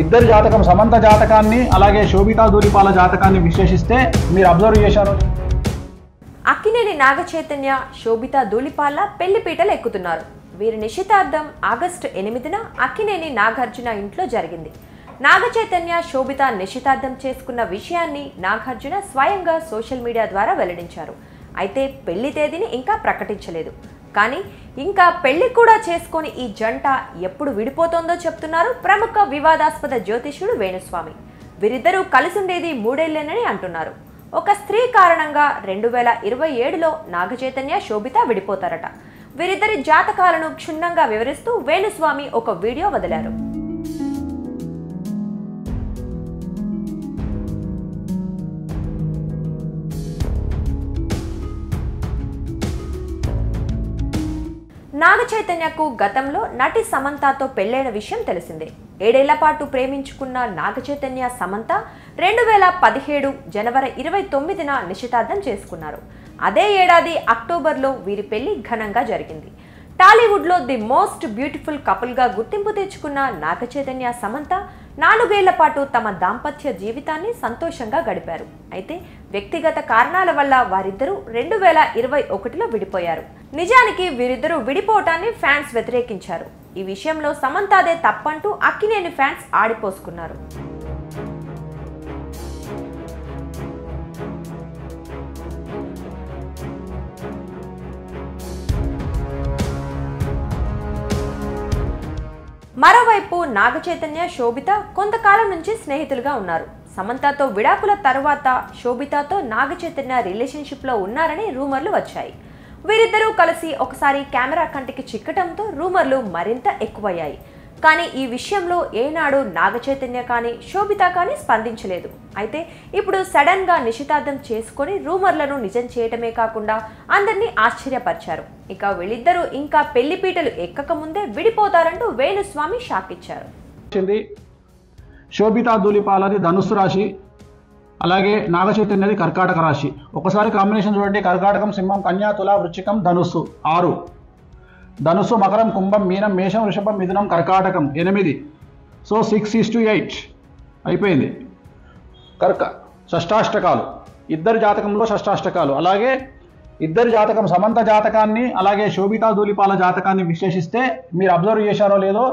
ఇద్దరి జాతకం సమంత జాతకాన్ని అలాగే శోభితా ధూళిపాల జాతకాన్ని విశ్లేషిస్తే మీరు అబ్జర్వ్ చేశారు. అక్కినేని నాగచైతన్య శోభితా ధూళిపాల పెళ్లిపీటలు ఎక్కుతున్నారు. వీరి నిశ్చితార్థం ఆగస్టు 8న అక్కినేని నాగార్జున ఇంట్లో జరిగింది. నాగచైతన్య శోభిత నిశ్చితార్థం చేసుకున్న విషయాన్ని నాగార్జున స్వయంగా సోషల్ మీడియా ద్వారా వెల్లడించారు. అయితే పెళ్లి తేదీని ఇంకా ప్రకటించలేదు. కానీ ఇంకా పెళ్లి కూడా చేసుకొని ఈ జంట ఎప్పుడు విడిపోతుందో చెప్తున్నారు ప్రముఖ వివాదాస్పద జ్యోతిష్యుడు వేణుస్వామి. వీరిద్దరూ కలిసుండేది 3 ఏళ్లేనని అంటున్నారు. ఒక స్త్రీ కారణంగా 2027లో నాగచైతన్య శోభిత విడిపోతారట. వీరిద్దరి జాతకాలను క్షుణ్ణంగా వివరిస్తూ వేణుస్వామి ఒక వీడియో వదిలారు. నాగచైతన్యకు గతంలో నటి సమంతతో పెళ్లైన విషయం తెలిసిందే. 7 ఏళ్ల పాటు ప్రేమించుకున్న నాగచైతన్య సమంత 2017 జనవరి 29న నిశ్చితార్థం చేసుకున్నారు. అదే ఏడాది అక్టోబర్లో వీరి పెళ్లి ఘనంగా జరిగింది. టాలీవుడ్లో ది మోస్ట్ బ్యూటిఫుల్ కపుల్గా గుర్తింపు తెచ్చుకున్న నాగచైతన్య సమంత 4 ఏళ్ల పాటు తమ దాంపత్య జీవితాన్ని సంతోషంగా గడిపారు. అయితే వ్యక్తిగత కారణాల వల్ల వారిద్దరూ 2021లో విడిపోయారు. నిజానికి వీరిద్దరూ విడిపోవటాన్ని ఫ్యాన్స్ వ్యతిరేకించారు. ఈ విషయంలో సమంతదే తప్పంటూ అక్కినేని ఫ్యాన్స్ ఆడిపోసుకున్నారు. మరోవైపు నాగచైతన్య శోభిత కొంతకాలం నుంచి స్నేహితులుగా ఉన్నారు. సమంతతో విడాకుల తర్వాత శోభితతో నాగచైతన్య రిలేషన్షిప్లో ఉన్నారని రూమర్లు వచ్చాయి. వీరిద్దరూ కలిసి ఒకసారి కెమెరా కంటికి చిక్కటంతో రూమర్లు మరింత ఎక్కువయ్యాయి. కానీ ఈ విషయంలో ఏనాడు నాగచైతన్య కానీ శోభిత కానీ స్పందించలేదు. అయితే ఇప్పుడు సడన్ గా నిశ్చితార్థం చేసుకొని రూమర్లను నిజం చేయటమే కాకుండా అందరినీ ఆశ్చర్యపరిచారు. ఇక వీళ్ళిద్దరూ ఇంకా పెళ్లిపీటలు ఎక్కక ముందే విడిపోతారంటూ వేణుస్వామి షాక్ ఇచ్చారు. శోభితా ధూళిపాలది ధనుస్సు రాశి, అలాగే నాగచైతన్యది కర్కాటక రాశి. ఒకసారి కాంబినేషన్ చూడండి. కర్కాటకం, సింహం, కన్యా, తుల, వృశ్చికం, ధనుస్సు 6, ధనుస్సు, మకరం, కుంభం, మీనం, మేషం, వృషభం, మిథునం, కర్కాటకం 8. సో 6:8 అయిపోయింది. షష్టాష్టకాలు, ఇద్దరి జాతకంలో షష్టాష్టకాలు. అలాగే ఇద్దరి జాతకం సమంత జాతకాన్ని అలాగే శోభితా ధూళిపాల జాతకాన్ని విశ్లేషిస్తే మీరు అబ్జర్వ్ చేశారో లేదో,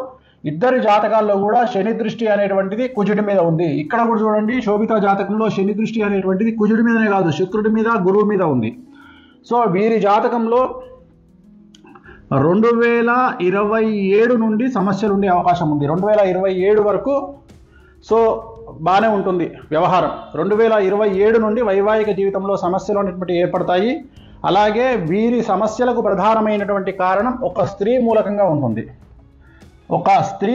ఇద్దరి జాతకాల్లో కూడా శని దృష్టి అనేటువంటిది కుజుడి మీద ఉంది. ఇక్కడ కూడా చూడండి, శోభితా జాతకంలో శని దృష్టి అనేటువంటిది కుజుడి మీదనే కాదు, శుక్రుడి మీద, గురువు మీద ఉంది. సో వీరి జాతకంలో 2027 నుండి సమస్యలు ఉండే అవకాశం ఉంది. 2027 వరకు సో బాగానే ఉంటుంది వ్యవహారం. 2027 నుండి వైవాహిక జీవితంలో సమస్యలు అనేటువంటి ఏర్పడతాయి. అలాగే వీరి సమస్యలకు ప్రధానమైనటువంటి కారణం ఒక స్త్రీ మూలకంగా ఉంటుంది. ఒక స్త్రీ